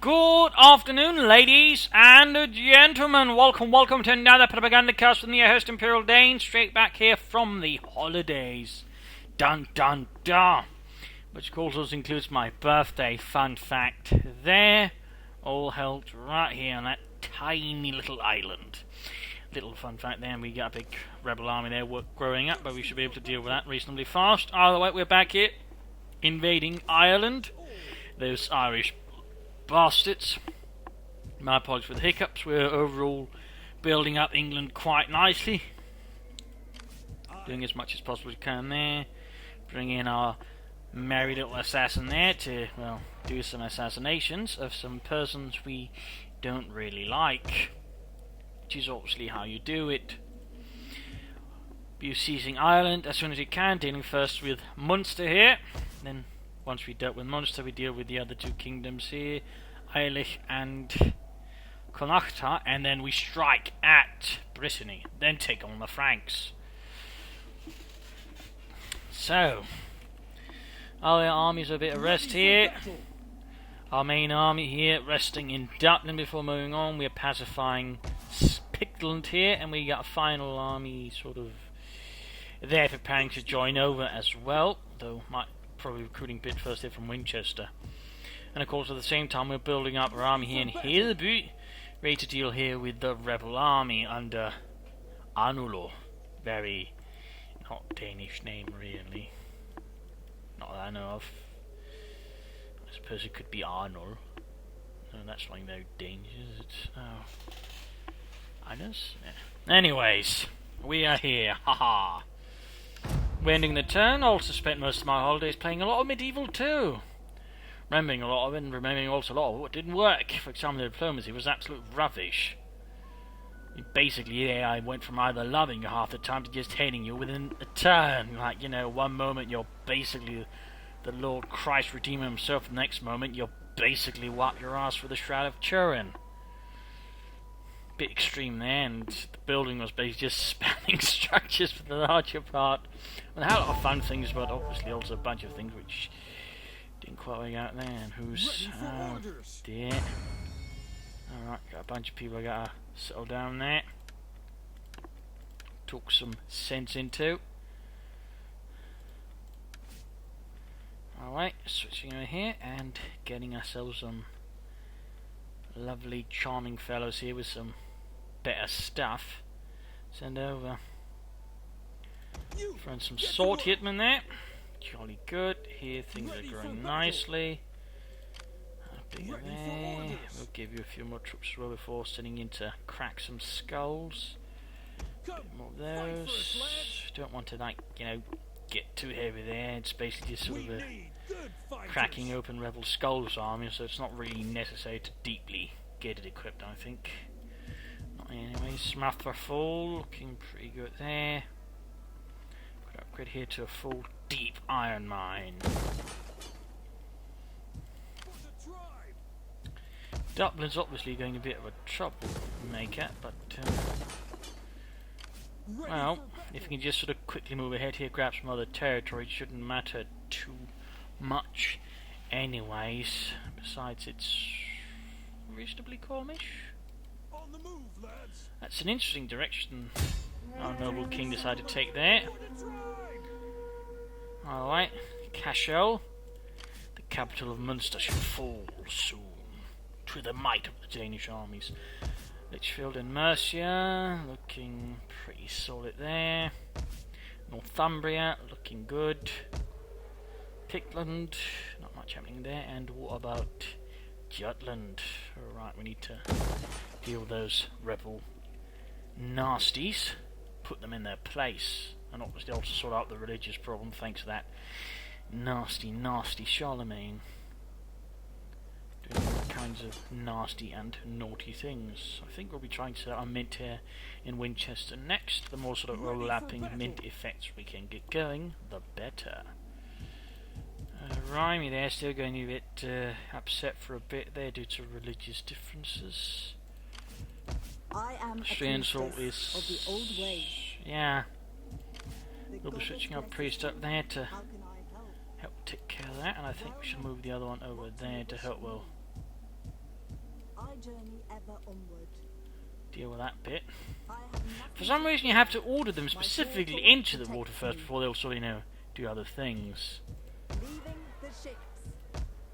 Good afternoon, ladies and gentlemen. Welcome to another Propagandacast from the host Imperial Dane, straight back here from the holidays. Dun dun dun. Which of course also includes my birthday. Fun fact there. All held right here on that tiny little island. Little fun fact there, we got a big rebel army there growing up, but we should be able to deal with that reasonably fast. Either way, we're back here, invading Ireland. Those Irish bastards. My apologies for the hiccups. We're overall building up England quite nicely. Doing as much as possible as we can there. Bring in our merry little assassin there to, well, do some assassinations of some persons we don't really like. Which is obviously how you do it. Be seizing Ireland as soon as you can, dealing first with Munster here. Then once we dealt with Munster, we deal with the other two kingdoms here, Eilich and Connacht, and then we strike at Brittany, then take on the Franks. So, our army's a bit of rest here. Our main army here, resting in Dublin before moving on. We're pacifying Pictland here, and we got a final army sort of there preparing to join over as well, though probably recruiting a bit first here from Winchester. And of course at the same time we're building up our army here in Hilby, ready to deal here with the rebel army under Arnulo. Very not Danish name really. Not that I know of. I suppose it could be Arnold. No, that's like no Danish, is it? Oh. Arnus? Yeah. Anyways, we are here. Haha. We're ending the turn. Also spent most of my holidays playing a lot of Medieval 2. Remembering a lot of it, and remembering also a lot of what didn't work. For example, the diplomacy was absolute rubbish. Basically, yeah, I went from either loving you half the time to just hating you within a turn. Like, you know, one moment you're basically the Lord Christ Redeemer himself, the next moment you're basically wipe your ass for the Shroud of Turin. Bit extreme there, and the building was basically just spanning structures for the larger part. And had a lot of fun things, but obviously also a bunch of things which didn't quite work out there. And who's dear? Alright, got a bunch of people I gotta settle down there. Talk some sense into. Alright, switching over here and getting ourselves some lovely, charming fellows here with some better stuff. Send over. Throw in some sword hitmen there. Jolly good. Here things are growing nicely. Bigger there. We'll give you a few more troops as well before sending in to crack some skulls. Bit more of those. Don't want to, like, you know, get too heavy there. It's basically just sort of a cracking open rebel skulls army, so it's not really necessary to deeply get it equipped, I think. Not anyway. Smith for full, looking pretty good there. Could upgrade here to a full deep iron mine. Dublin's obviously going a bit of a troublemaker, but well, if we can just sort of quickly move ahead here, grab some other territory, it shouldn't matter too much anyways. Besides, it's reasonably calmish. On the move, lads. That's an interesting direction our noble king decided to take there. Alright, Cashel, the capital of Munster, shall fall soon to the might of the Danish armies. Lichfield and Mercia, looking pretty solid there. Northumbria, looking good. Pictland, not much happening there. And what about Jutland? Alright, we need to deal with those rebel nasties. Put them in their place. And obviously also sort out the religious problem thanks to that nasty, nasty Charlemagne. Doing all kinds of nasty and naughty things. I think we'll be trying to set our mint here in Winchester next. The more sort of overlapping mint effects we can get going, the better. Rhymy there, still going a bit upset for a bit there due to religious differences. I am Austrian salt is of the old ways. Yeah. We'll be switching our priest up there to How can I help? help take care of that, and I think we should move the other one over there to help, well, journey ever onward. Deal with that bit. I have nothing For some reason, you have to order them My specifically territorial into the water first before they'll sort of, do other things. leaving the ships.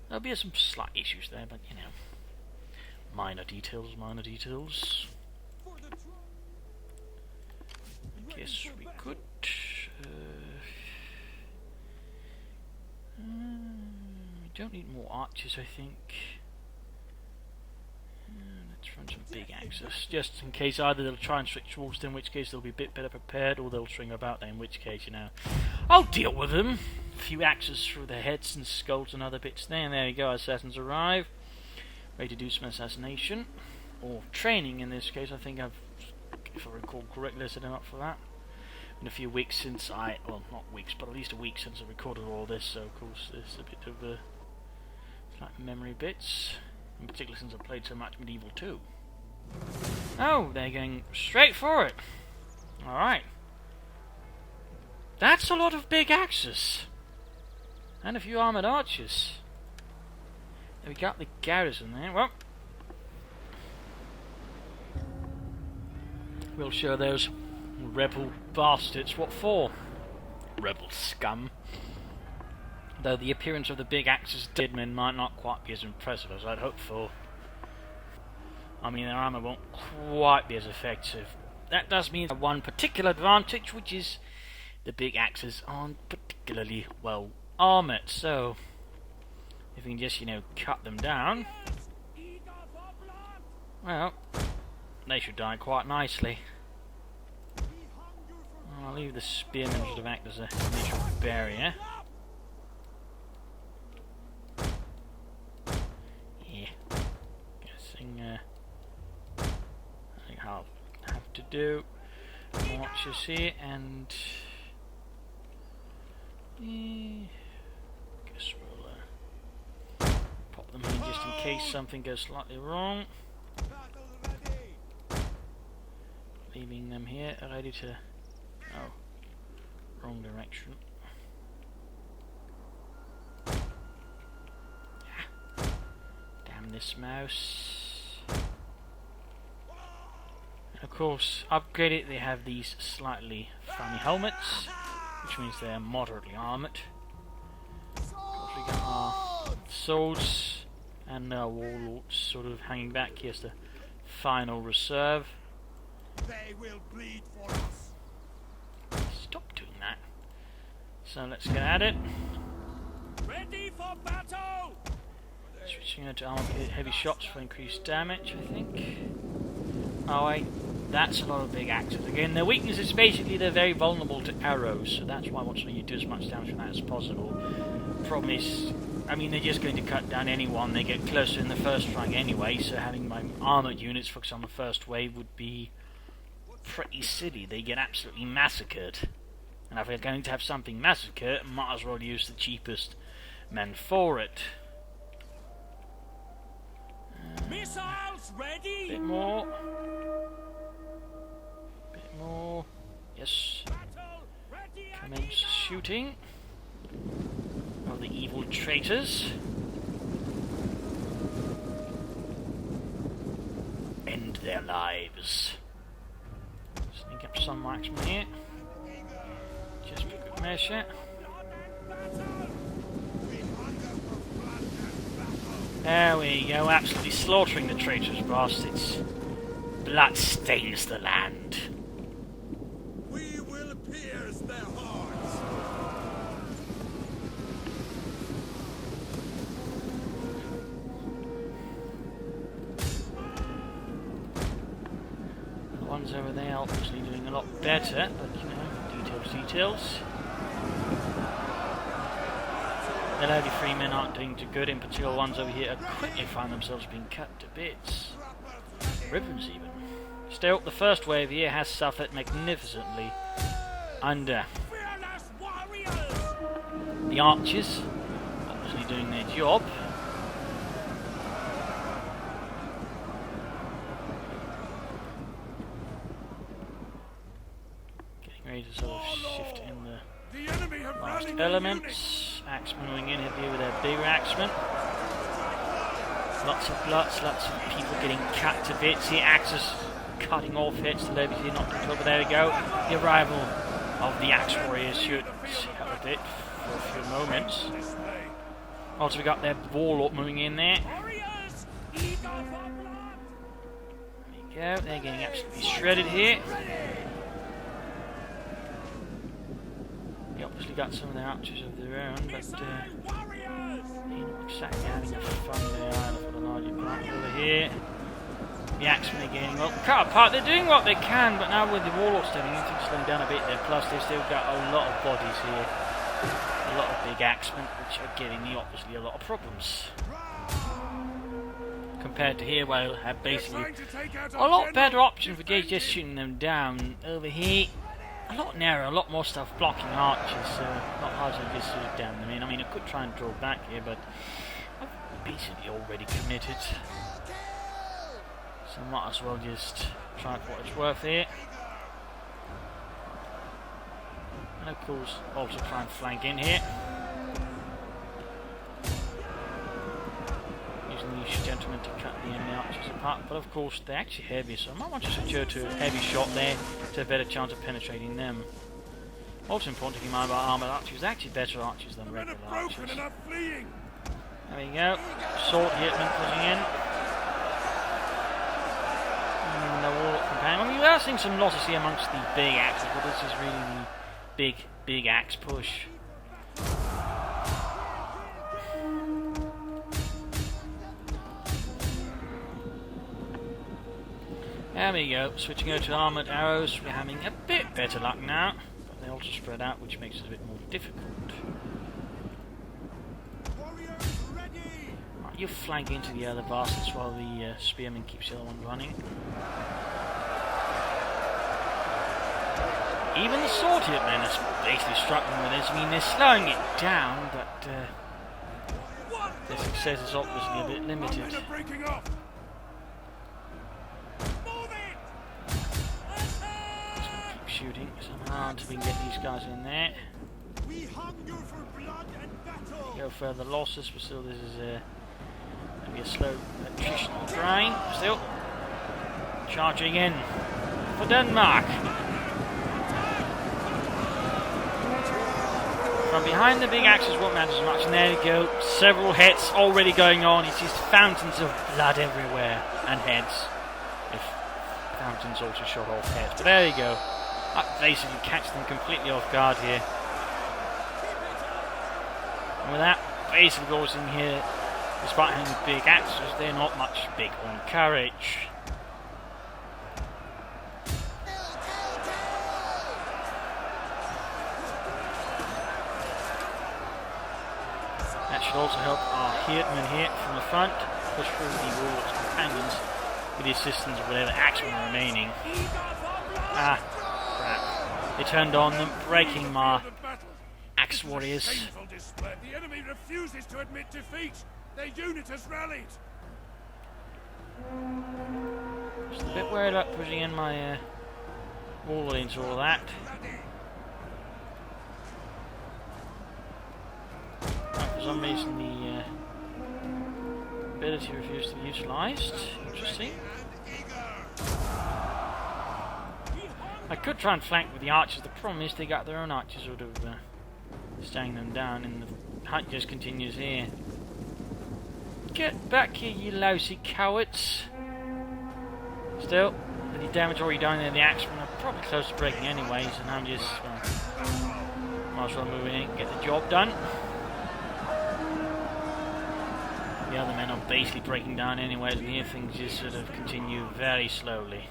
There'll be some slight issues there, but minor details, minor details. For the throne. Guess we could. We don't need more archers, I think. Let's run some big axes, just in case either they'll try and switch towards them, in which case they'll be a bit better prepared, or they'll string about them, in which case, I'll deal with them. A few axes through their heads and skulls and other bits there, and there you go, assassins arrive. Ready to do some assassination. Or training in this case, I think if I recall correctly, I set them up for that. In a few weeks since well, not weeks, but at least a week since I recorded all this, so of course there's a bit of slight memory bits, in particular since I played so much Medieval 2. Oh, they're going straight for it. Alright. That's a lot of big axes. And a few armoured archers. We got the garrison there. Well, we'll show those rebel bastards what for. Rebel scum. Though the appearance of the big axes dead men might not quite be as impressive as I'd hoped for. I mean, their armour won't quite be as effective. That does mean one particular advantage, which is the big axes aren't particularly well armoured. So, if we can just, cut them down, well, they should die quite nicely. I'll leave the spearmen sort of act as a initial barrier. Yeah. Guessing, I think I'll have to do marches here and guess we'll pop them in just in case something goes slightly wrong. Leaving them here, ready to... Oh, wrong direction. Damn this mouse. And of course, upgraded, they have these slightly funny helmets, which means they're moderately armoured. Of course, we got our swords and our warlords sort of hanging back. Here's the final reserve. They will bleed for us. Stop doing that. So let's get at it. Ready for battle. Switching over to armor heavy shots for increased damage, I think. Oh wait, that's a lot of big axes. Again, their weakness is basically they're very vulnerable to arrows, so that's why I want you to do as much damage with that as possible. Problem is, I mean, they're just going to cut down anyone they get closer in the first strike anyway, so having my armoured units focus on the first wave would be pretty silly. They get absolutely massacred. And if we're going to have something massacred, might as well use the cheapest men for it. Missiles ready. Bit more. Bit more. Yes. Battle ready. Commence shooting of the evil traitors. End their lives. Sneak up some marksmen here. Just for good measure. There we go, absolutely slaughtering the traitorous bastards. Blood stains the land. We will pierce their hearts. The ones over there are obviously doing a lot better, but details. The lady free men aren't doing too good, in particular ones over here quickly find themselves being cut to bits. Ribbons even. Still, the first wave here has suffered magnificently under the archers, obviously doing their job. Getting ready to sort of shift in the enemy have last rallied elements. Axemen moving in here with their bigger axemen. Lots of blood, lots of people getting cut to bits. The axes cutting off hits. The levies here not controlled, but there we go. The arrival of the axe warriors should help a bit for a few moments. Also, we got their warlord moving in there. Warriors, eager for blood. There you go. They're getting absolutely shredded here. They obviously got some of their archers of their own, but Warriors. they're not exactly having fun there either for the larger part over here. The axemen are getting well cut apart. They're doing what they can, but now with the warlord stepping in, things slowing down a bit there. Plus, they've still got a lot of bodies here. A lot of big axemen, which are giving me obviously a lot of problems. Compared to here, where I have basically a lot better option for just shooting them down. Over here, a lot narrower, a lot more stuff blocking archers, so not hard to just shoot down them in. I mean, I could try and draw back here, but I've basically already committed. So I might as well just try it for what it's worth here. And of course, also try and flank in here. Using these gentlemen to cut the enemy archers apart. But of course, they're actually heavy, so I might want to secure to a heavy shot there to have a better chance of penetrating them. Also important to keep in mind about armoured archers, they're actually better archers than regular archers. There we go. Sword hitman pushing in. And the warlock companion. I mean, we are seeing some losses here amongst the big axes, but this is really the big axe push. There we go. Switching over to armoured arrows, we're having a bit better luck now, but they also spread out, which makes it a bit more difficult. Right, you flank into the other bastards while the spearman keeps the other one running. Even the sword hitmen are basically struggling with this. I mean, they're slowing it down, but their success is obviously a bit limited. Just keep shooting somehow until we can get these guys in there. Go further losses, but still this is maybe a slow attritional drain. Still charging in for Denmark. From behind the big axes won't matter as much, and there you go, several hits already going on. It's just fountains of blood everywhere, and heads. If fountains also shot off heads. But there you go. That basically catch them completely off guard here. And with that, basically goes in here, despite having big axes, they're not much big on courage. That should also help our hitmen here from the front push through the warlord's companions with the assistance of whatever axemen are remaining. Ah, crap. They turned on them, breaking my axe warriors. The enemy refuses to admit defeat. Their unit has rallied. Just a bit worried about pushing in my warlord into all that. For some reason the ability refused to be utilised. Interesting. I could try and flank with the archers. The problem is they got their own archers sort of staying them down, and the hunt just continues here. Get back here, you lousy cowards. Still, with the damage already done there, the axemen are probably close to breaking anyways, and I'm just might as well move in and get the job done. The other men are basically breaking down anyways, and here things just sort of continue very slowly.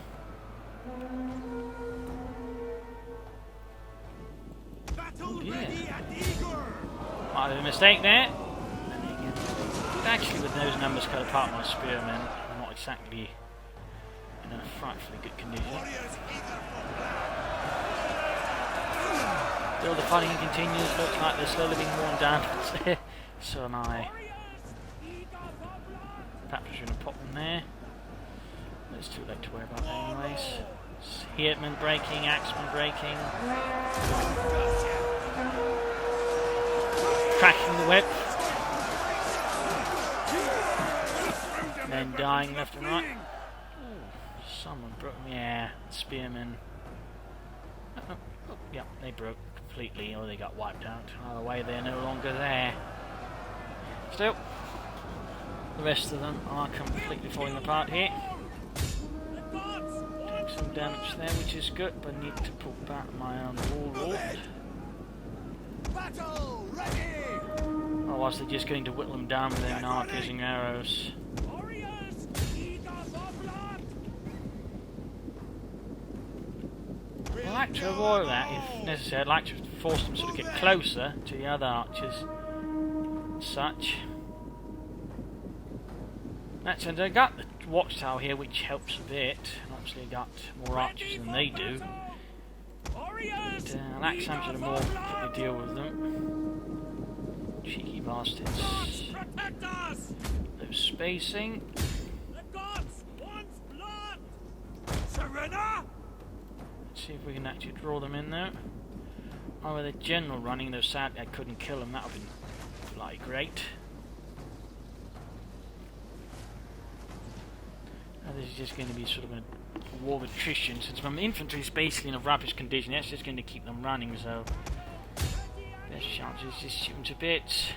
Yeah. Might have a mistake there. Actually, with those numbers cut apart my spearmen, I'm not exactly in a frightfully good condition. Still, the fighting continues. Looks like they're slowly being worn down. So am I. Perhaps I shouldn't have popped them there. But it's too late to worry about that anyways. Hitman breaking, axeman breaking. Cracking the whip. men dying left and right. Ooh, someone broke. Yeah, spearmen. Yeah, they broke completely, or they got wiped out. Either way, they're no longer there. Still, the rest of them are completely falling apart here. Doing some damage there, which is good, but I need to put back my own warlord. Battle ready! Otherwise, they're just going to whittle them down with their arrows arrows. Warriors, eager for blood! I'd like to avoid that if necessary. I'd like to force them to sort of get closer to the other archers. Such. Actually, they got the watchtower here, which helps a bit. And obviously, got more archers than they do. But, I'll like some sort of more quickly deal with them. Cheeky bastards. No spacing. The gods want blood! Surrender! Let's see if we can actually draw them in there. Oh, with the general running, though sadly I couldn't kill them. That would have been bloody great. Now this is just going to be sort of a war of attrition. Since my infantry is basically in a rubbish condition, that's just going to keep them running, so best chance is just shoot them to bits.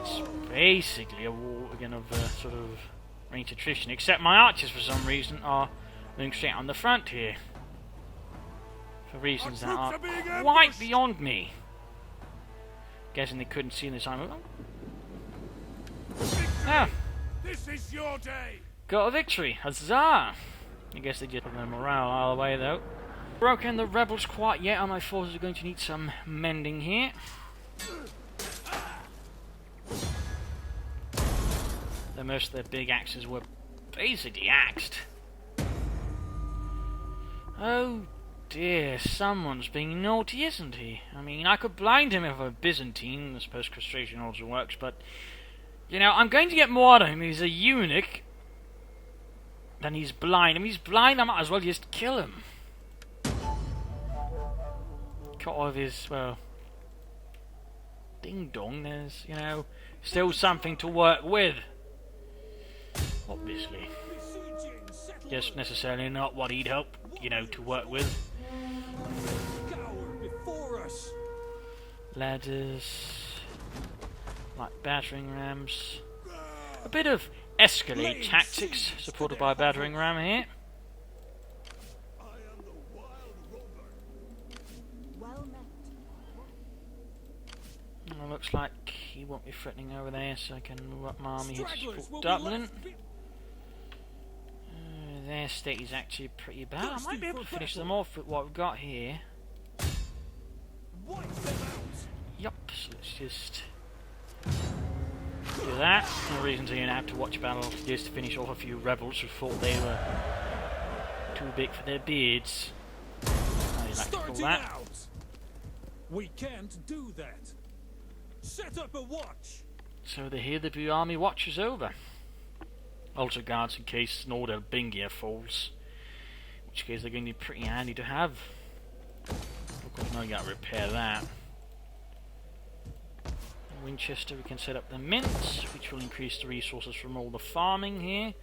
It's basically a war again of sort of range attrition, except my archers for some reason are moving straight on the front here. For reasons that are quite beyond me. Guessing they couldn't see in the time. Ah, This is your day! got a victory! Huzzah! I guess they just have no morale all the way though. Broken the rebels quite yet, and my forces are going to need some mending here. Though most of their big axes were basically axed. Oh dear, someone's being naughty, isn't he? I mean, I could blind him if I'm a Byzantine. I suppose castration also works, but you know, I'm going to get more out of him. He's a eunuch. Then he's blind. If he's blind, I might as well just kill him. Cut off his, well, ding dong. There's, you know, still something to work with. Obviously. Just necessarily not what he'd hope, you know, to work with. Ladders. Like battering rams. A bit of escalate tactics supported by a battering ram here. Well met. Well, looks like he won't be threatening over there, so I can move up my army here to support Dublin. Their state is actually pretty bad. I might be able to finish them off with what we've got here. Yup, so let's just do that. No reason to have to watch battles just to finish off a few rebels who thought they were too big for their beards. How do you like to call that? We can't do that. Set up a watch. So they hear the blue army watch is over. Also guards in case Nordel-Bingia falls. In which case they're going to be pretty handy to have. Of course now you gotta repair that. In Winchester we can set up the mints, which will increase the resources from all the farming here.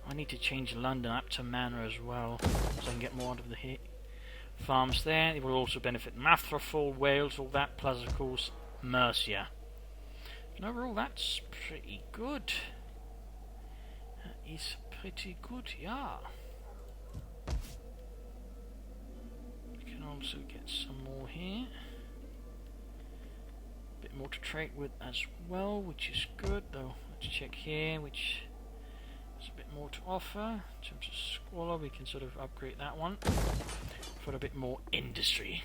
I need to change London up to manor as well, so I can get more out of the farms there. It will also benefit Matherfall, Wales, all that, plus of course Mercia. And overall that's pretty good. That is pretty good, yeah. We can also get some more here. A bit more to trade with as well, which is good, though. Let's check here, which has a bit more to offer. In terms of squalor, we can sort of upgrade that one for a bit more industry.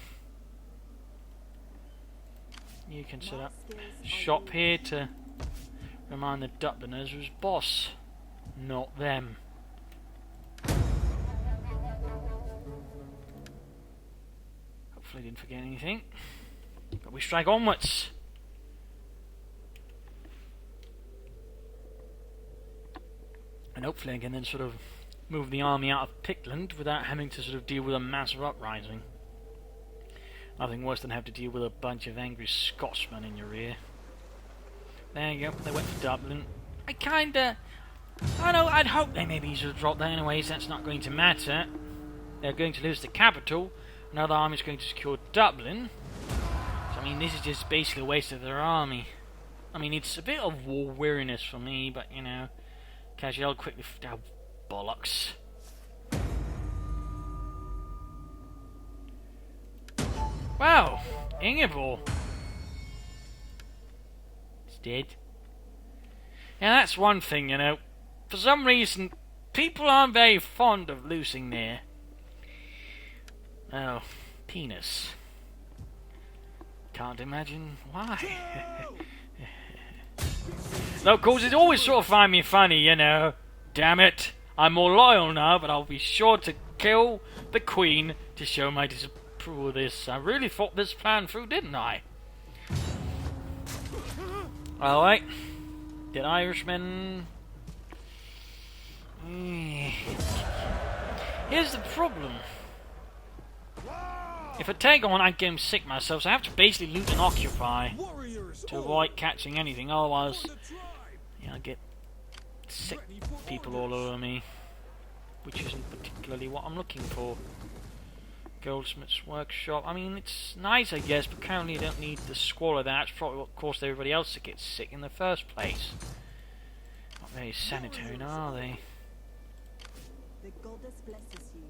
You can set up shop here to remind the Dubliners who's boss, not them. Hopefully I didn't forget anything. But we strike onwards. And hopefully I can then sort of move the army out of Pictland without having to sort of deal with a massive uprising. Nothing worse than have to deal with a bunch of angry Scotsmen in your rear. There you go, they went to Dublin. I kinda... I know, I'd hope they maybe should have dropped that anyways. That's not going to matter. They're going to lose the capital. Another army is going to secure Dublin. So, I mean, this is just basically a waste of their army. I mean, it's a bit of war weariness for me, but, you know... Casual quickly... Oh, bollocks. Wow! Ingeborg! It's dead. Yeah, that's one thing, you know. For some reason, people aren't very fond of losing their... Oh, penis. Can't imagine why. Though, of course, it always sort of find me funny, you know. Damn it. I'm more loyal now, but I'll be sure to kill the Queen to show my disapproval of this. I really thought this plan through, didn't I? Alright. Did Irishmen... Here's the problem. If I take on, I get him sick myself, so I have to basically loot and occupy to avoid catching anything. Otherwise, yeah, I get sick people all over me, which isn't particularly what I'm looking for. Goldsmith's workshop. I mean, it's nice, I guess, but currently you don't need the squalor. That's probably what caused everybody else to get sick in the first place. Not very sanitary, are they? The goddess blesses you.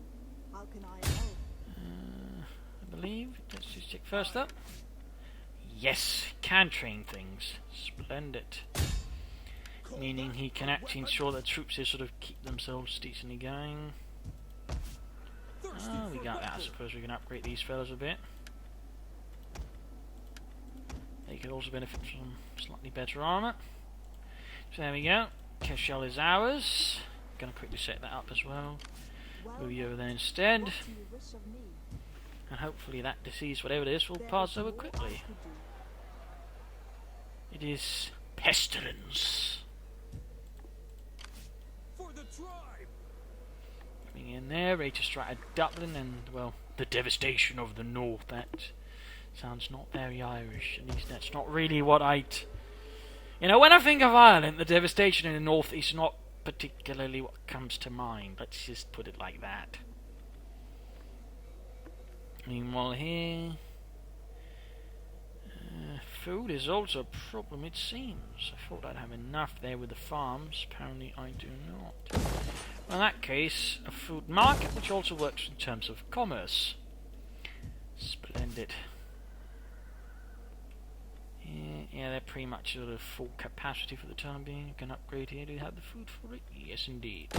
How can I help? I believe. Let's just check first up. Yes, can train things. Splendid. Meaning he can actually ensure that troops here sort of keep themselves decently going. Oh, we got that. I suppose we can upgrade these fellas a bit. They could also benefit from slightly better armour. So there we go. Cashel is ours. Gonna quickly set that up as well. Move you over there instead. What do you wish of me? And hopefully that disease, whatever it is, will There pass is over more I quickly. could do. It is pestilence. For the tribe. Coming in there, ready to strike at Dublin and, well, the devastation of the north. That sounds not very Irish. At least that's not really what I'd... You know, when I think of Ireland, the devastation in the north is not particularly what comes to mind. Let's just put it like that. Meanwhile here... food is also a problem, it seems. I thought I'd have enough there with the farms. Apparently I do not. Well, in that case, a food market, which also works in terms of commerce. Splendid. Yeah, they're pretty much sort of full capacity for the time being. You can upgrade here. Do you have the food for it? Yes, indeed.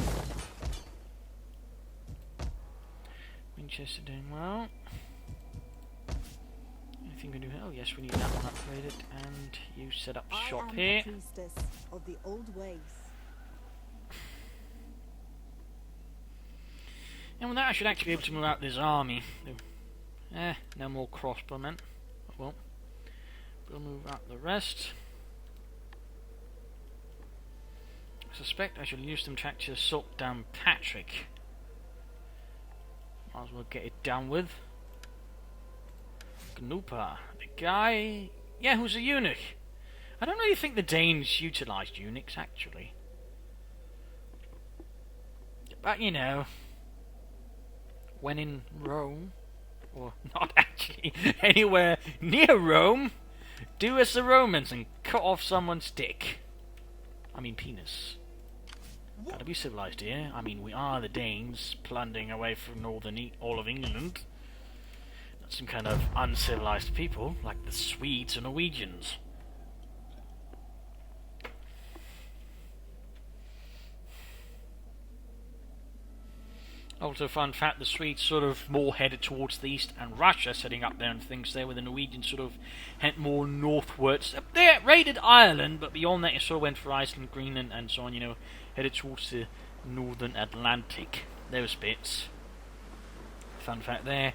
Winchester doing well. Anything we can do? Oh yes, we need that one upgraded, and you set up shop here. I am a priestess of the old ways. And with that, I should actually be able to move out this army. No more crossbowmen. Well, we'll move out the rest. I suspect I shall use them to actually assault down Patrick. Might as well get it done with. Gnupa, the guy, yeah, who's a eunuch. I don't really think the Danes utilised eunuchs, actually. But, you know, when in Rome, or not actually, anywhere near Rome, do as the Romans and cut off someone's dick. I mean penis. Gotta be civilised here. I mean, we are the Danes, plundering away from all of England. Some kind of uncivilized people, like the Swedes and Norwegians. Also, fun fact, the Swedes sort of more headed towards the east, and Russia setting up there and things there, where the Norwegians sort of head more northwards. They raided Ireland, but beyond that it sort of went for Iceland, Greenland, and so on, you know, headed towards the northern Atlantic. Those bits. Fun fact there.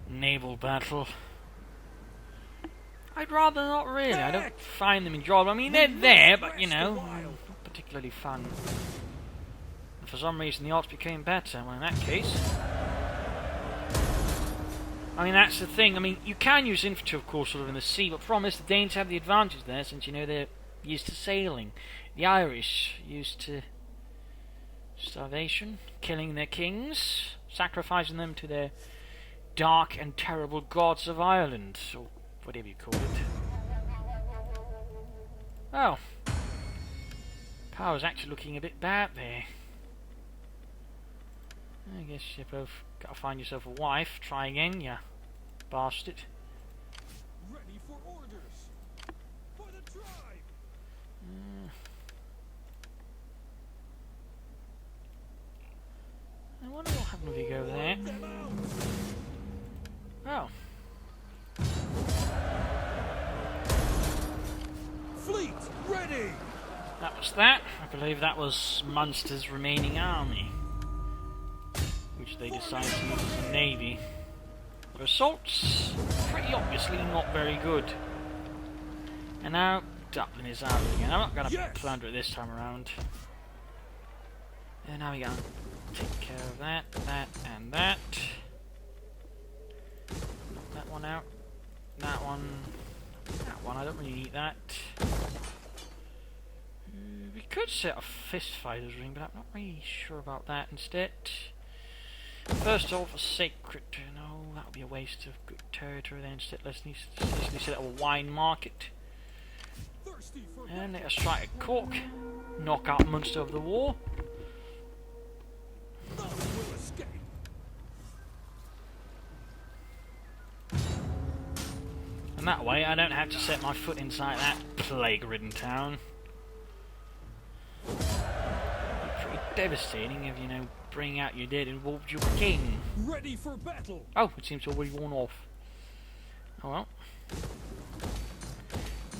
Naval battle. I'd rather not really. I don't find them enjoyable. I mean, they're there, but you know, not particularly fun. And for some reason, the odds became better. Well, in that case, I mean, that's the thing. I mean, you can use infantry, of course, sort of in the sea, but the problem is the Danes have the advantage there, since you know they're used to sailing. The Irish used to starvation, killing their kings, sacrificing them to their dark and terrible gods of Ireland, or whatever you call it. Oh, power's actually looking a bit bad there. I guess you both gotta find yourself a wife. Try again, ya bastard. Ready for orders. For the tribe. I wonder what happened if you go there. Them out. Oh, Fleet ready. that was that. I believe that was Munster's remaining army, which they decided to use as a navy. Their assaults, pretty obviously not very good. And now Dublin is out again. I'm not going to plunder it this time around. And now we got to take care of that, that, and that. Knock that one out. That one. That one. I don't really need that. We could set a fist fighter's ring, but I'm not really sure about that instead. First off, a sacred. No, that would be a waste of good territory. Then instead, let's set up a wine market. Thirsty for And let us strike a Cork. Knock out Munster of the war. none will escape. And that way, I don't have to set my foot inside that plague-ridden town. It'd be pretty devastating if, you know, bring out your dead and wolf your king. Ready for battle. Oh, it seems to already worn off. Oh well.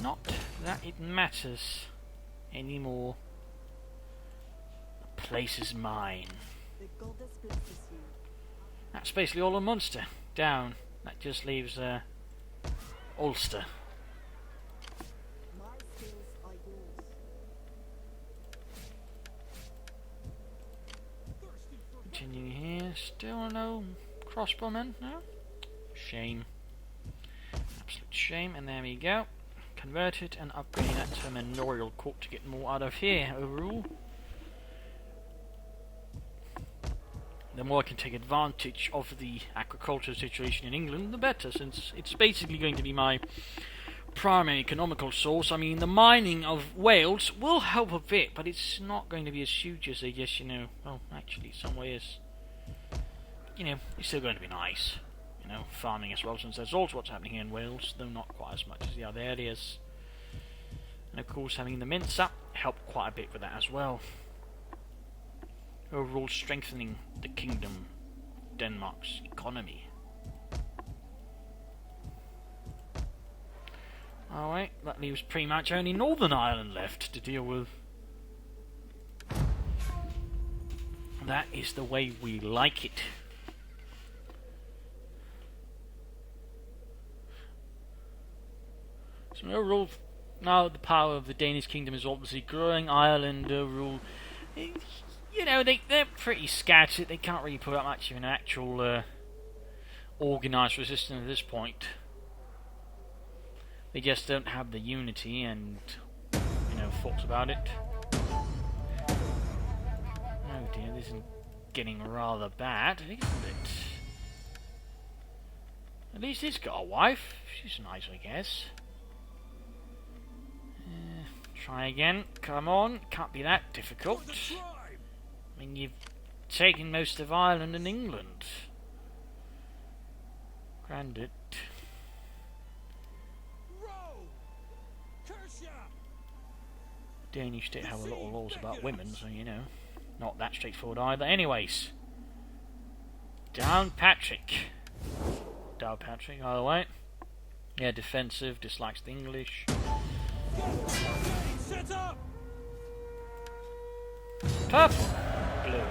Not that it matters anymore. The place is mine. The goddess blesses you. That's basically all of Munster. Down. That just leaves Ulster. My skills are yours. Thirsty for Continuing here. Still no crossbowmen? No? Shame. Absolute shame. And there we go. Convert it and upgrade that to a manorial court to get more out of here overall. The more I can take advantage of the agricultural situation in England, the better, since it's basically going to be my primary economical source. I mean, the mining of Wales will help a bit, but it's not going to be as huge as I guess, you know. Well, actually, some ways, you know, it's still going to be nice. You know, farming as well, since that's also what's happening here in Wales, though not quite as much as the other areas. And of course, having the mints up helped quite a bit with that as well. Overall strengthening the kingdom, Denmark's economy. Alright, that leaves pretty much only Northern Ireland left to deal with. That is the way we like it. So overall, now the power of the Danish kingdom is obviously growing. Ireland overall, you know, they're pretty scattered. They can't really put up much of an actual organised resistance at this point. They just don't have the unity and, you know, thoughts about it. Oh dear, this is getting rather bad, isn't it? At least he's got a wife. She's nice, I guess. Try again. Come on. Can't be that difficult. the tribe. I mean, you've taken most of Ireland and England. Granted. Row. Kersha. Danish did have a lot of laws about women, so you know. Not that straightforward either. Anyways. Down Patrick. Down Patrick, either way. Yeah, defensive, dislikes the English. Set up. Purple. Blue.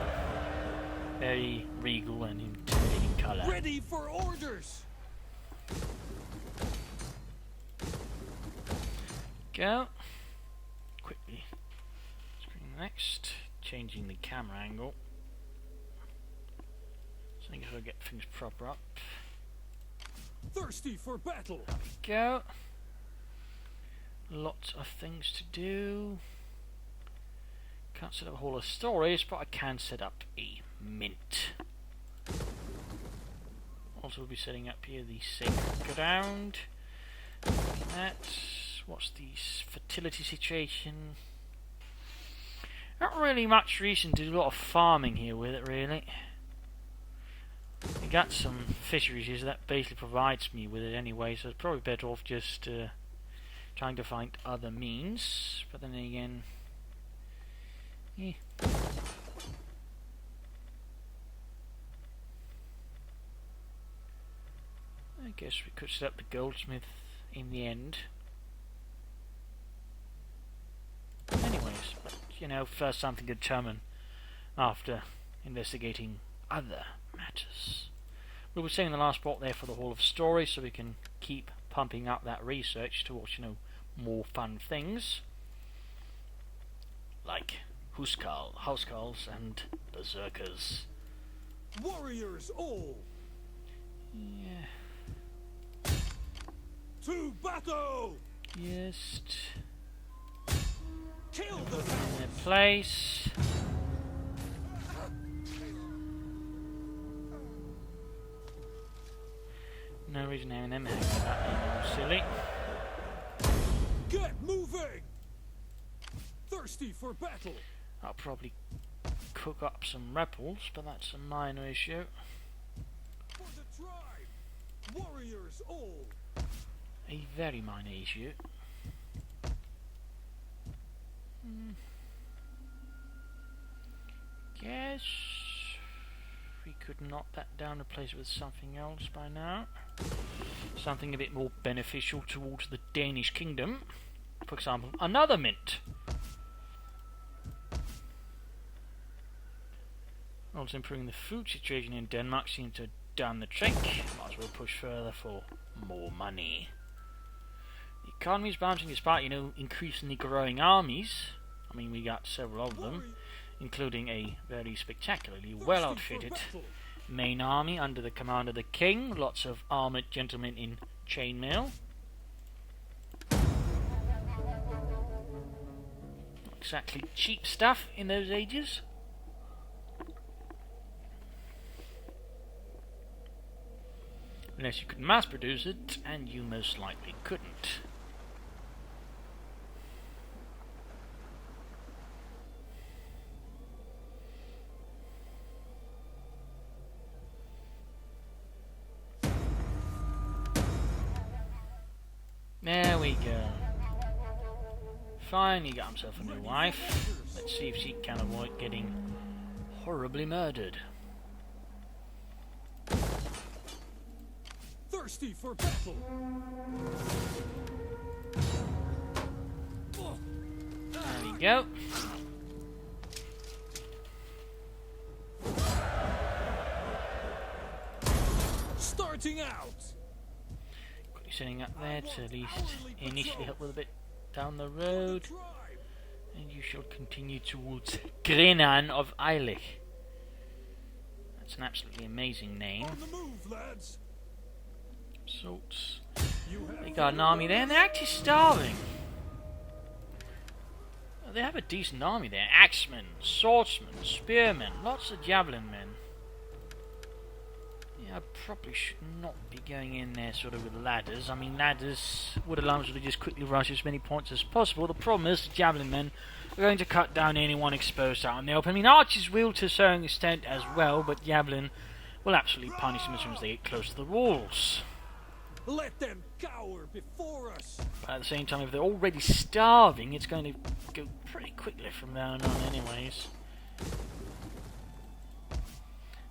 Very regal and intimidating colour. Ready for orders. Go. Quickly. Screen next. Changing the camera angle. So I guess I'll get things proper up. Thirsty for battle. Go. Lots of things to do. Can't set up a whole of stories, but I can set up a mint. Also, we'll be setting up here the sacred ground. What's the fertility situation? Not really much reason to do a lot of farming here with it, really. We got some fisheries here, so that basically provides me with it anyway, so it's probably better off just trying to find other means. But then again, I guess we could set up the goldsmith in the end. Anyways, but you know, first something to determine after investigating other matters. We were saying the last spot there for the Hall of Stories, so we can keep pumping up that research towards, you know, more fun things like housecarls and berserkers. Warriors all! Yeah. To battle! Just Kill put the them in their place. No reason having them hanging about anymore, silly. Get moving! Thirsty for battle! I'll probably cook up some rebels, but that's a minor issue. For the tribe! Warriors all! A very minor issue. Guess we could knock that down and replace it with something else by now. Something a bit more beneficial towards the Danish kingdom. For example, another mint. Also improving the food situation in Denmark seems to have done the trick. Might as well push further for more money. The economy is bouncing despite, you know, increasingly growing armies. I mean, we got several of them, including a very spectacularly well outfitted main army under the command of the king. Lots of armoured gentlemen in chainmail. Not exactly cheap stuff in those ages. Unless you could mass produce it, and you most likely couldn't. There we go. Finally got himself a new wife. Let's see if she can avoid getting horribly murdered. Thirsty for battle! There we go. Starting out! Quickly sitting up there to at least initially help with a bit down the road. And you shall continue towards Grenan of Eilich. That's an absolutely amazing name. On the move, lads! Sorts. They got an army there, and they're actually starving. They have a decent army there. Axemen, swordsmen, spearmen, lots of javelin men. Yeah, I probably should not be going in there sort of with ladders. I mean, ladders would allow us to just quickly rush as many points as possible. The problem is the javelin men are going to cut down anyone exposed out in the open. I mean, archers will to a certain extent as well, but javelin will absolutely punish them as soon as they get close to the walls. Let them cower before us! But at the same time, if they're already starving, it's going to go pretty quickly from there on anyways.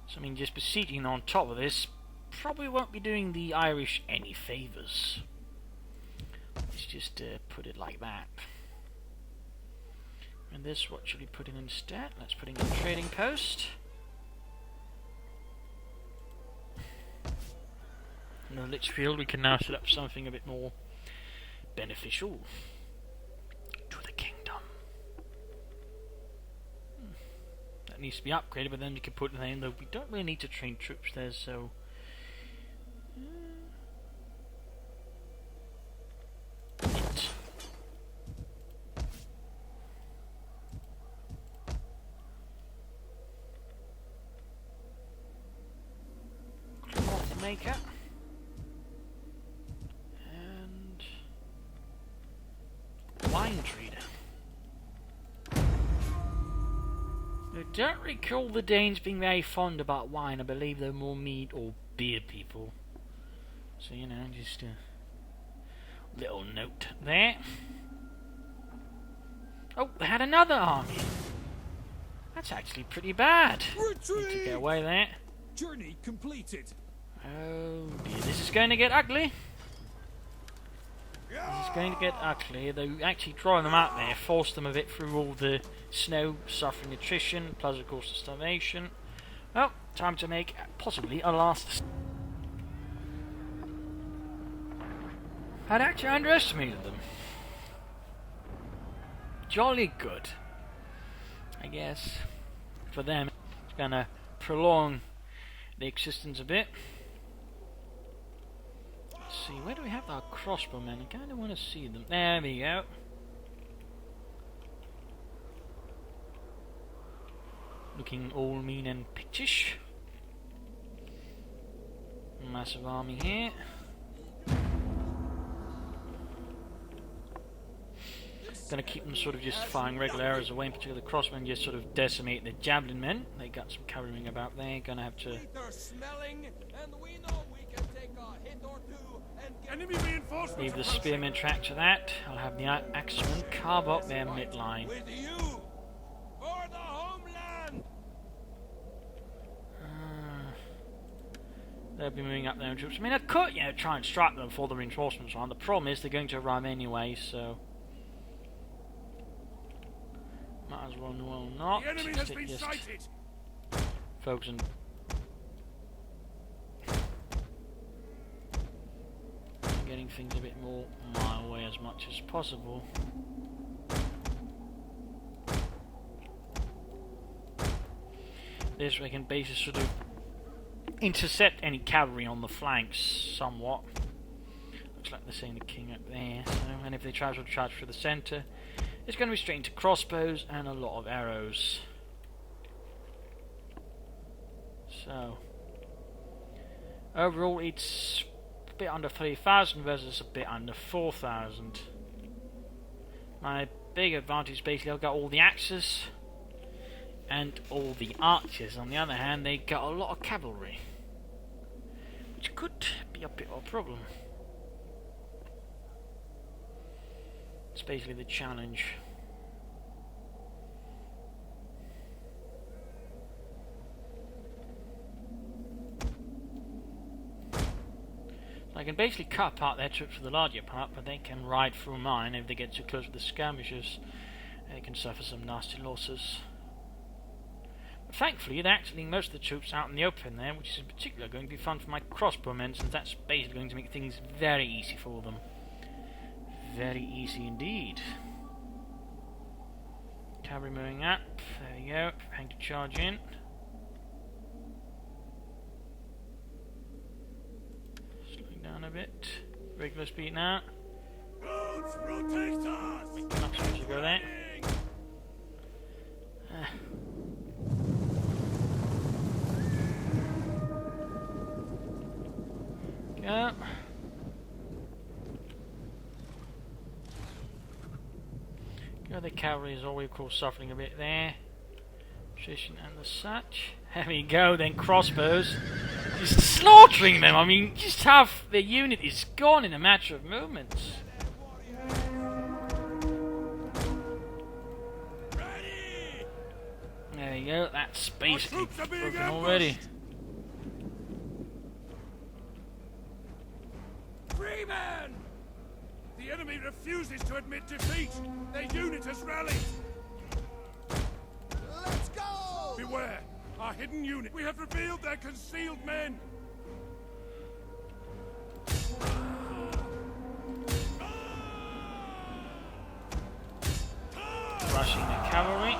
So I mean, just besieging on top of this probably won't be doing the Irish any favours. Let's just put it like that. And this, what should we put in instead? Let's put in a trading post. In the Litchfield, we can now set up something a bit more beneficial to the kingdom. That needs to be upgraded, but then we can put it in, though we don't really need to train troops there, so... Mint. maker. And wine trader. I don't recall the Danes being very fond about wine. I believe they're more meat or beer people. So, you know, just a little note there. Oh, they had another army. That's actually pretty bad. Need to get away there. Journey completed. Oh dear, this is going to get ugly. This is going to get ugly. They actually drawing them out there, forced them a bit through all the snow, suffering attrition, plus of course the starvation. Well, time to make possibly a last. I'd actually underestimated them. Jolly good. I guess for them it's gonna prolong the existence a bit. Let's see, where do we have our crossbowmen? I kinda wanna see them. There we go. Looking all mean and pictish. Massive army here. Gonna keep them sort of just firing regular arrows away, in particular the crossmen just sort of decimate the javelin men. They got some cavalry about there, gonna have to leave the spearmen track to that. I'll have the axemen carve up their midline. They'll be moving up their own troops. I mean, I could, you know, try and strike them before the reinforcements are on. The problem is they're going to arrive anyway, so might as well not. The enemy has been sighted. Focus on getting things a bit more my way as much as possible. This way can basically sort of intercept any cavalry on the flanks somewhat. Looks like they're seeing the king up there. So, and if they try to charge through the centre, it's going to be straight into crossbows and a lot of arrows. So, overall it's a bit under 3,000 versus a bit under 4,000. My big advantage is basically I've got all the axes and all the archers. On the other hand, they got a lot of cavalry, which could be a bit of a problem. It's basically the challenge. So I can basically cut apart their troops for the larger part, but they can ride through mine if they get too close to the skirmishers. They can suffer some nasty losses. But thankfully, they're actually leaving most of the troops out in the open there, which is in particular going to be fun for my crossbowmen, since that's basically going to make things very easy for them. Very easy indeed. Cavalry moving up. There we go. Preparing to charge in. Slowing down a bit. Regular speed now. Not supposed to go there. Go. The cavalry is always, of course, suffering a bit there. Position and the such. There we go, then crossbows. Just slaughtering them. I mean, just have the unit is gone in a matter of moments. There you go, that's basically broken already. Freeman! The enemy refuses to admit defeat. Their unit has rallied. Let's go! Beware! Our hidden unit. We have revealed their concealed men. Rushing the cavalry.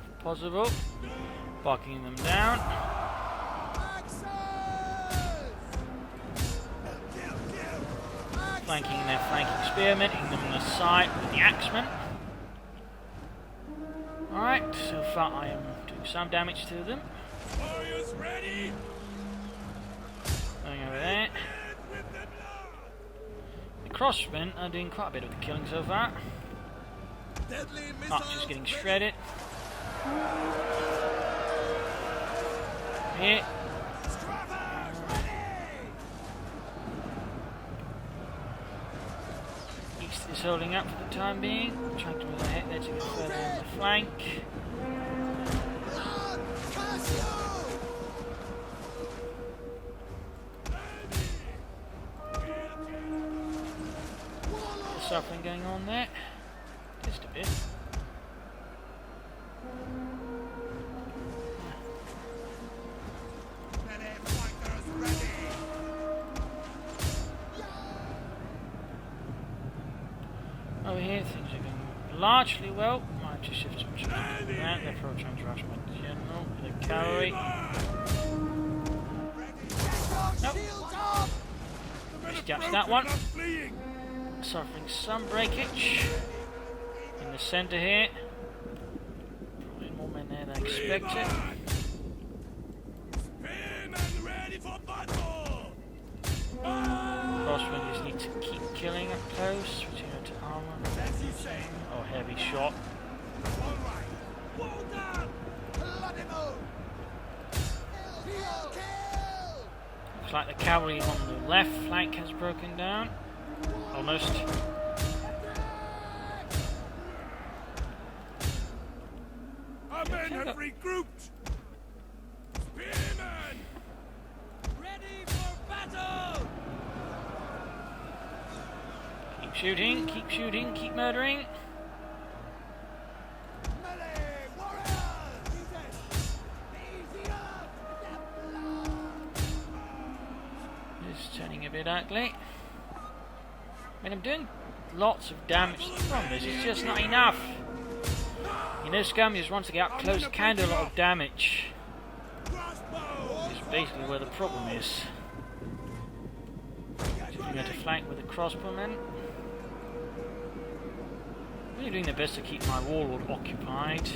If possible. Bucking them down. Flanking their flanking spearmen, hitting them on the side with the axemen. Alright, so far I am doing some damage to them. Warriors ready! crossmen are doing quite a bit of the killing so far. Archers getting shredded. Here. East is holding up for the time being. Trying to move ahead there to get further on the flank. There's something going on there. Just a bit. Over here, things are going largely well. Might have to shift some troops to that. They're probably trying to rush my general, the cavalry. Nope. Misjudged that one. Suffering some breakage in the centre here. Probably more men there than expected. Crossmen just need to keep killing up close. Return to armour. Oh, heavy shot. Looks like the cavalry on the left flank has broken down. Almost. Our men have regrouped. Spearmen, ready for battle. Keep shooting, keep murdering. It's turning a bit ugly. I mean, I'm doing lots of damage. The problem is, it's just not enough. You know, skirmishers, once they get up close, can do a lot of damage. It's basically where the problem is. Just going to flank with the crossbowmen. Really doing their best to keep my warlord occupied.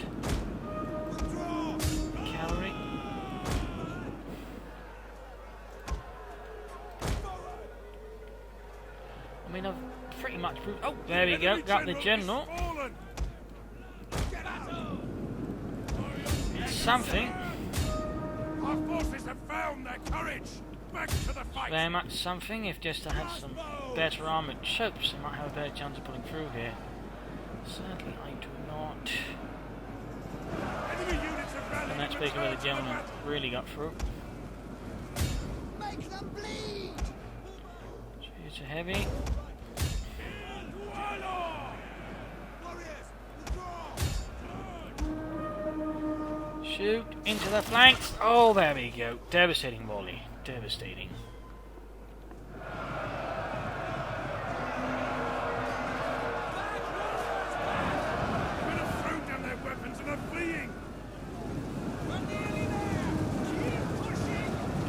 Cavalry. I mean, I've pretty much proved. Oh, there we go. Got the general. It's something. Our forces have found their courage. Back to the fight. Very much something. If just I had some better armoured troops, I might have a better chance of pulling through here. Sadly, I do not. Enemy units have rallied. And that's basically where the gentleman really got through. Make them bleed! It's a heavy. Shoot into the flanks. Oh, there we go. Devastating volley. Devastating.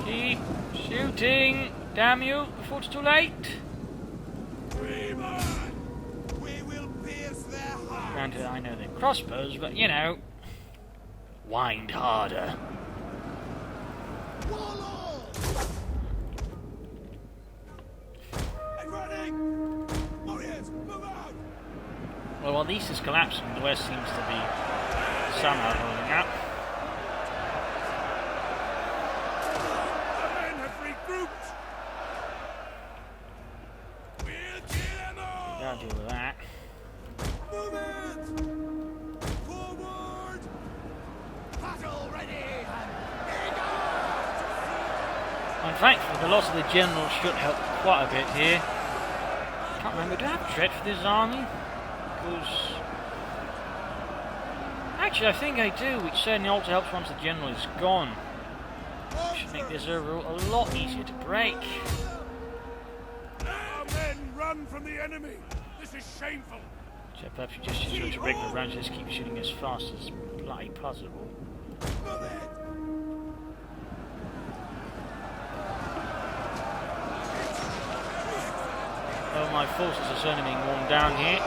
Keep shooting. Damn you, before it's too late. Granted, I know they're crossbows, but you know, wind harder. Well, while the east is collapsing, the west seems to be somehow holding up. The men have regrouped. We'll kill them all. Gotta deal with that. Movement! Forward! Battle ready! In fact, the loss of the general should help quite a bit here. Can't remember, do I have dread for this army? Because actually, I think I do, which certainly also helps once the general is gone. Should make this overall a lot easier to break. Our men run from the enemy! This is shameful! So perhaps you just shoot a regular round, just keep shooting as fast as bloody possible. Oh, my forces are certainly being worn down here.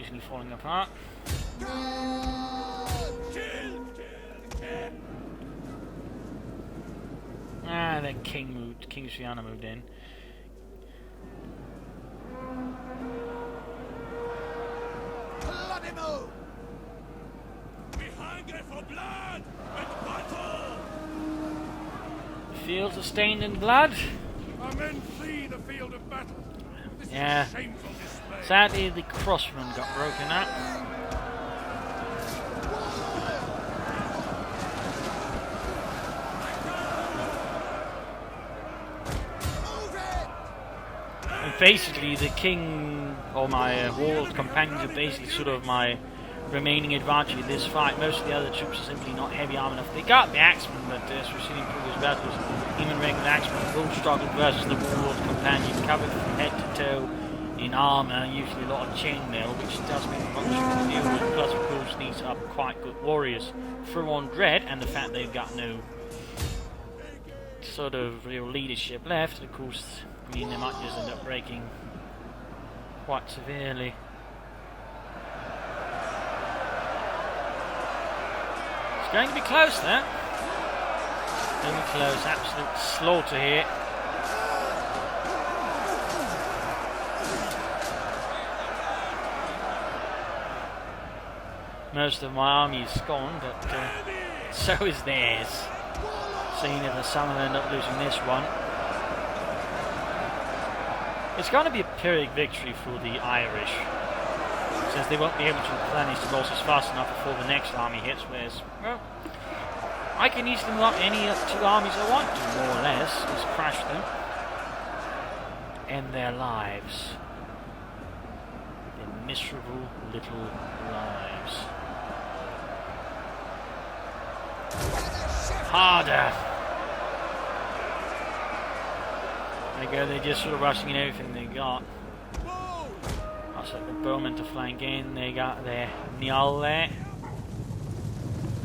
easily falling apart. Ah, then King Fianna moved in. Bloody move! We hunger for blood and battle! The fields are stained in blood. Our men flee the field of battle. This Yeah. is a shameful display. Sadly, the crossman got broken up. And basically, the king or my warlord companions are basically sort of my remaining advantage in this fight. Most of the other troops are simply not heavy arm enough. They got the axemen, but as we've seen in previous battles, even regular axemen will struggle versus the warlord companion, covered from head to toe in armour, usually a lot of chainmail, which does make them much to deal with. Plus, of course, these are quite good warriors. Through on dread, and the fact they've got no sort of real leadership left, of course, I mean, they might just end up breaking quite severely. It's going to be close there. Going to be close, absolute slaughter here. Most of my army is gone, but so is theirs. Seeing if some of them end up losing this one. It's going to be a Pyrrhic victory for the Irish, since they won't be able to replenish the losses fast enough before the next army hits, whereas, well, I can easily move up any two armies I want to, more or less, just crash them. End their lives. Their miserable little lives. Harder! There you go, they're just sort of rushing in everything they got. I'll set the bowmen to flank in. They got their Niall there.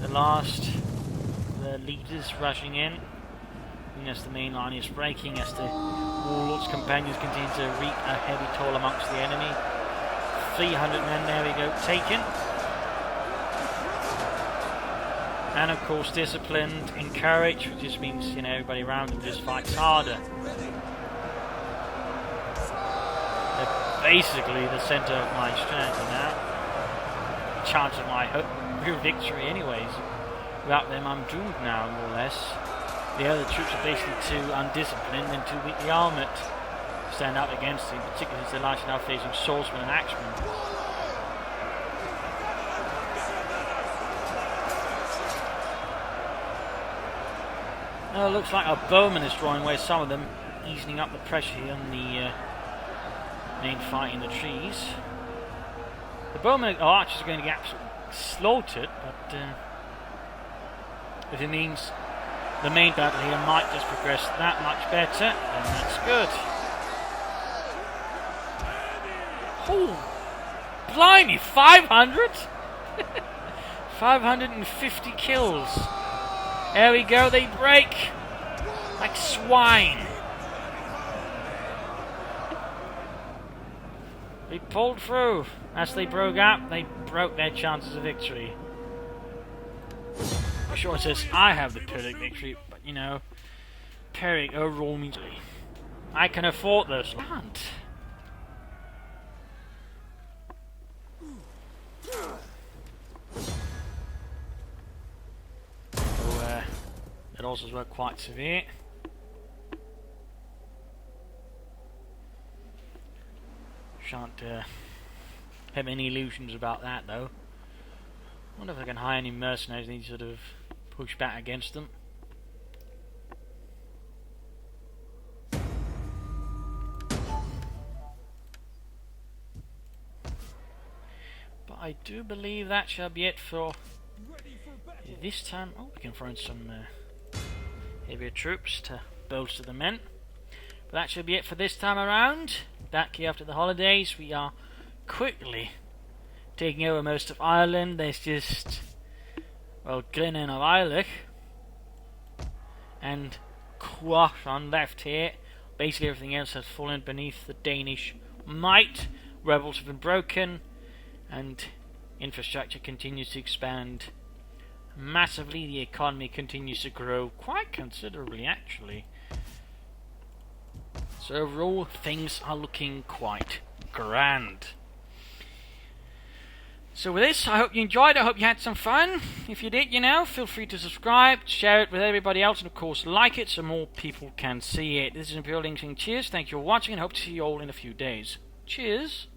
The leaders rushing in. And as the main line is breaking, as the warlord's companions continue to reap a heavy toll amongst the enemy. 300 men, there we go, taken. And of course disciplined, encouraged, which just means, you know, everybody around them just fights harder. They're basically the centre of my strategy now. Chance of my real victory anyways. Without them I'm doomed now, more or less. The other troops are basically too undisciplined and too weakly armoured to stand up against them, particularly since they're largely now facing swordsmen and axemen. Well, it looks like our bowman is drawing away some of them, easing up the pressure here on the main fight in the trees. The bowmen or archers are going to get absolutely slaughtered, but if it means the main battle here might just progress that much better, then that's good. Oh, blimey, 500? 550 kills. There we go, they break like swine. They pulled through. As they broke up, they broke their chances of victory. I'm sure it says I have the Pyrrhic victory, but you know, Pyrrhic overall means I can afford this land. So, it also worked quite severe. Shan't have any illusions about that though. I wonder if I can hire any mercenaries and sort of push back against them. But I do believe that shall be it for this time. Oh, we can throw in some heavier troops to bolster the men. But that should be it for this time around. Back here after the holidays, we are quickly taking over most of Ireland. There's just, well, Glenn of Islay and Quashan left here. Basically everything else has fallen beneath the Danish might. Rebels have been broken, and infrastructure continues to expand massively. The economy continues to grow quite considerably, actually. So overall, things are looking quite grand. So with this, I hope you enjoyed. I hope you had some fun. If you did, feel free to subscribe, share it with everybody else, and of course like it so more people can see it. This is Imperial Link saying cheers, thank you for watching, and hope to see you all in a few days. Cheers!